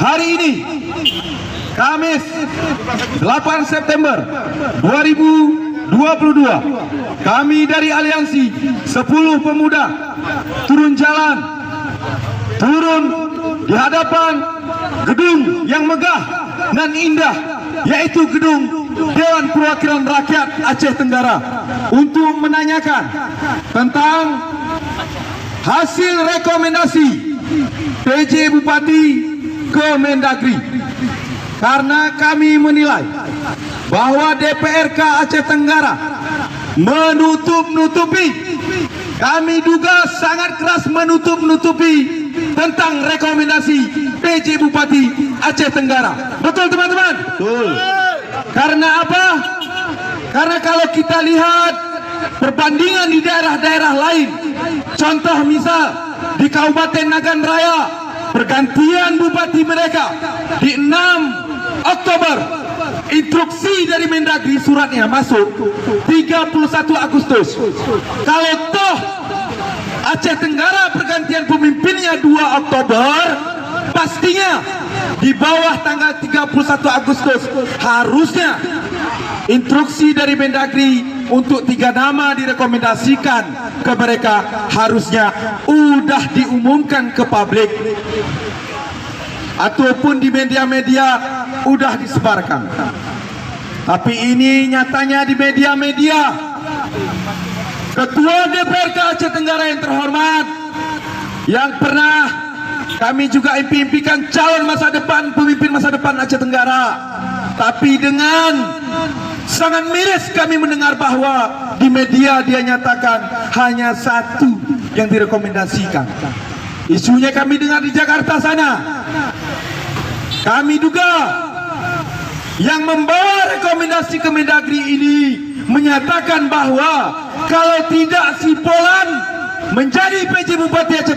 Hari ini Kamis 8 September 2022 kami dari Aliansi 10 Pemuda turun jalan, turun di hadapan gedung yang megah dan indah, yaitu gedung Dewan Perwakilan Rakyat Aceh Tenggara, untuk menanyakan tentang hasil rekomendasi PJ Bupati ke Mendagri. Karena kami menilai bahwa DPRK Aceh Tenggara menutup-nutupi, kami duga sangat keras menutup-nutupi tentang rekomendasi PJ Bupati Aceh Tenggara. Betul teman-teman? Betul. Karena apa? Karena kalau kita lihat perbandingan di daerah-daerah lain, contoh misal di Kabupaten Nagan Raya, pergantian bupati mereka di 6 Oktober, instruksi dari Mendagri, suratnya masuk 31 Agustus. Kalau toh Aceh Tenggara pergantian pemimpinnya 2 Oktober, pastinya di bawah tanggal 31 Agustus harusnya instruksi dari Mendagri untuk 3 nama direkomendasikan ke mereka harusnya udah diumumkan ke publik ataupun di media-media udah disebarkan. Tapi ini nyatanya di media-media Ketua DPRK Aceh Tenggara yang terhormat, yang pernah kami juga impi-impikan calon masa depan, pemimpin masa depan Aceh Tenggara, tapi dengan sangat miris kami mendengar bahwa di media dia nyatakan hanya 1 yang direkomendasikan. Isunya kami dengar di Jakarta sana. Kami duga yang membawa rekomendasi ke Mendagri ini menyatakan bahwa kalau tidak si Polan menjadi PJ Bupati Aceh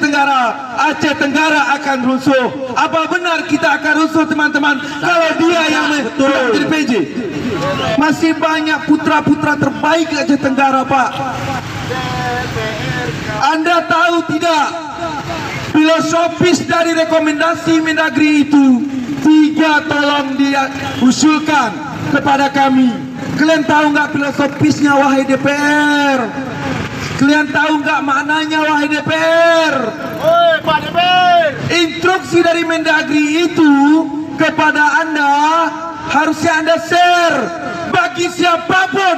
Tenggara akan rusuh. Apa benar kita akan rusuh teman-teman kalau dia yang menjadi PJ? Masih banyak putra-putra terbaik Aceh Tenggara, Pak. Anda tahu tidak filosofis dari rekomendasi Mendagri itu? 3 tolong dia usulkan kepada kami. Kalian tahu nggak filosofisnya, wahai DPR? Kalian tahu nggak maknanya, wahai DPR? Oi, Pak DPR. Instruksi dari Mendagri itu kepada Anda harusnya Anda share bagi siapapun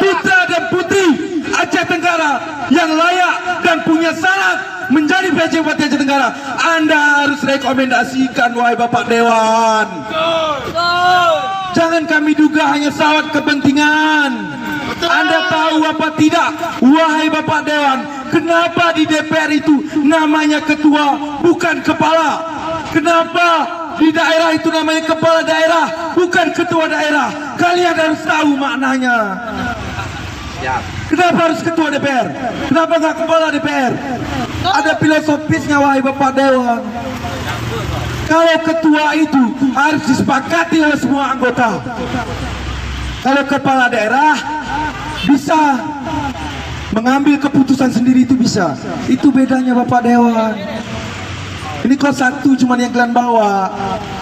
putra dan putri Aceh Tenggara yang layak dan punya syarat menjadi PJ Bupati Aceh Tenggara. Anda harus rekomendasikan, wahai Bapak Dewan. Jangan kami duga hanya sawat kepentingan. Anda tahu apa tidak, wahai Bapak Dewan, kenapa di DPR itu namanya ketua bukan kepala? Kenapa di daerah itu namanya kepala daerah bukan ketua daerah? Kalian harus tahu maknanya. Kenapa harus ketua DPR? Kenapa nggak kepala DPR? Ada filosofisnya, wahai Bapak Dewan. Kalau ketua itu harus disepakati oleh semua anggota. Kalau kepala daerah bisa mengambil keputusan sendiri, itu bisa. Itu bedanya Bapak Dewan. Ini kok 1 cuma yang kalian bawa.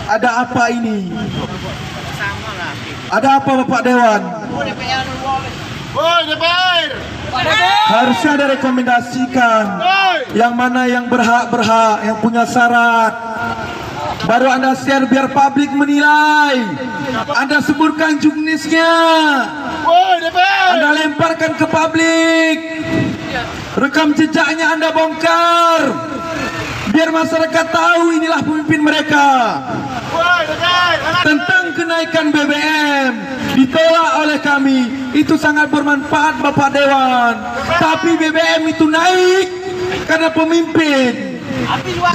Ada apa ini? Ada apa Bapak Dewan? Woi, DPR. Harusnya ada rekomendasikan yang mana yang berhak, yang punya syarat. Baru Anda share biar publik menilai. Anda sebutkan juknisnya. Woi, DPR. Anda lemparkan ke publik. Rekam jejaknya Anda bongkar. Biar masyarakat tahu inilah pemimpin mereka. Woi, DPR. Tentang kenaikan BBM ditolak oleh kami, itu sangat bermanfaat Bapak Dewan. Tapi BBM itu naik karena pemimpin.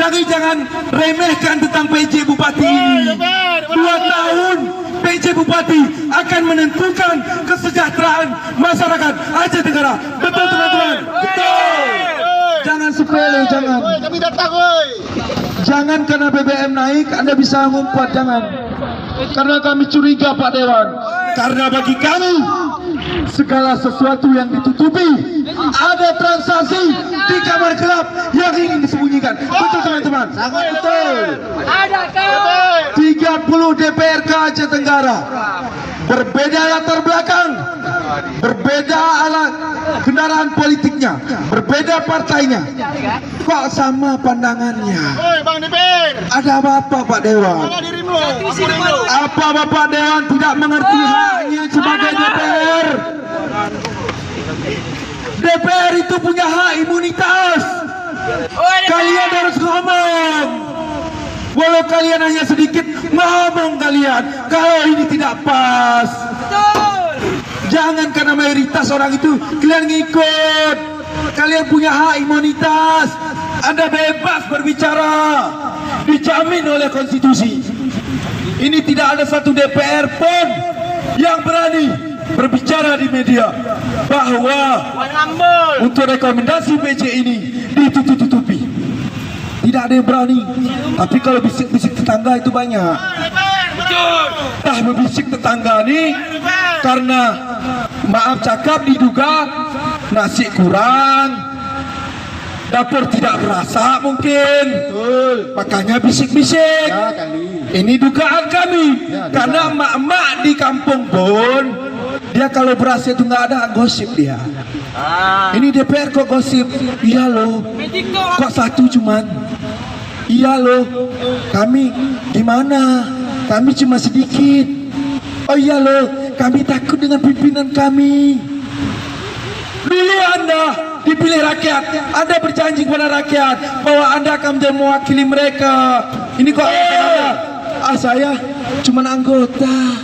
Jadi jangan remehkan tentang PJ Bupati ini. 2 tahun PJ Bupati akan menentukan kesejahteraan masyarakat Aceh Tenggara. Betul teman-teman? Betul. Jangan sepele, jangan. Kami datang, woi. Jangan karena BBM naik Anda bisa ngumpat, jangan. Karena kami curiga Pak Dewan. Karena bagi kami segala sesuatu yang ditutupi. Ada transaksi di kamar gelap yang ingin disembunyikan. Betul teman-teman? Sangat betul. Ada kau. 30 DPRK Aceh Tenggara, berbeda latar belakang, berbeda alat kendaraan politiknya, berbeda partainya, kok sama pandangannya. Woi, Bang DPR. Ada apa Pak Dewan? Mana dirimu? Aku dulu. Apa Bapak Dewan tidak mengerti haknya sebagai DPR? DPR itu punya hak imunitas. Kalian harus ngomong. Walau kalian hanya sedikit, ngomong kalian. Kalau ini tidak pas, jangan karena mayoritas orang itu kalian ngikut. Kalian punya hak imunitas. Anda bebas berbicara, dijamin oleh konstitusi. Ini tidak ada satu DPR pun yang berani berbicara di media bahwa untuk rekomendasi PJ ini ditutup-tutupi. Tidak ada yang berani. Tapi kalau bisik-bisik tetangga itu banyak. Tah berbisik tetangga nih karena maaf cakap diduga nasi kurang, dapur tidak berasa mungkin. Makanya bisik-bisik. Ini dugaan kami. Karena emak-emak di kampung pun dia kalau berasa itu nggak ada gosip dia. Ini DPR kok gosip? Iya loh. Kok satu cuman? Iya loh. Kami gimana? Kami cuma sedikit. Oh iya loh. Kami takut dengan pimpinan kami. Dulu Anda dipilih rakyat, Anda berjanji kepada rakyat bahwa Anda akan menjadi mewakili mereka. Ini kok Anda? Saya cuma anggota.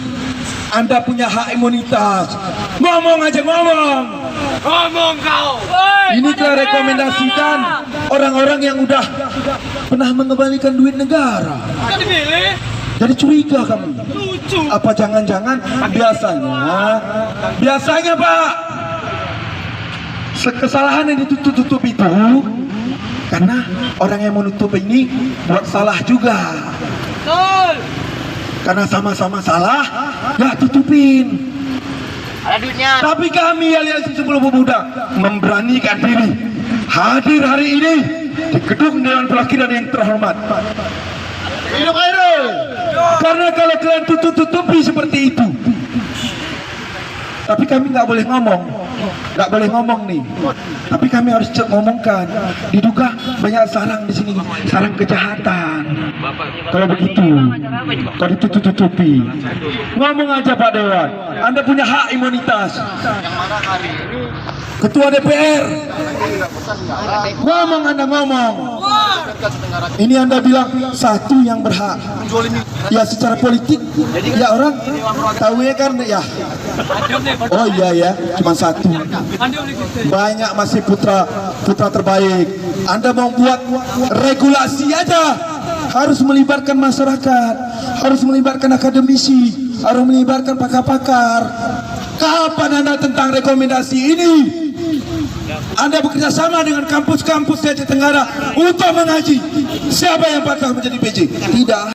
Anda punya hak imunitas. Ngomong aja ngomong. Ngomong kau. Ini telah rekomendasikan orang-orang yang udah pernah mengembalikan duit negara. Kan dipilih. Jadi curiga kamu. Lucu. Apa jangan-jangan biasanya Pak, kesalahan yang ditutup itu karena orang yang menutup ini buat salah juga. Betul. Karena sama-sama salah, ya tutupin. Ada duitnya. Tapi kami Aliansi 10 Pemuda memberanikan diri hadir hari ini di gedung Dewan Perwakilan yang terhormat. Hidup Khairul. Karena kalau kalian tutup-tutupi seperti itu, tapi kami nggak boleh ngomong nih. Tapi kami harus ngomongkan. Diduga banyak sarang di sini, sarang kejahatan. Kalau begitu, kalau ditutup-tutupi, ngomong aja Pak Dewan. Anda punya hak imunitas. Ketua DPR, ngomong Anda ngomong. Ini Anda bilang satu yang berhak. Ya secara politik, ya orang tahu ya kan ya. Oh iya ya, cuma satu. Banyak masih putra terbaik. Anda mau buat regulasi aja, harus melibatkan masyarakat, harus melibatkan akademisi, harus melibatkan pakar-pakar. Kapan Anda tentang rekomendasi ini? Anda bekerja sama dengan kampus-kampus di Aceh Tenggara untuk mengaji siapa yang patah menjadi PJ? Tidak.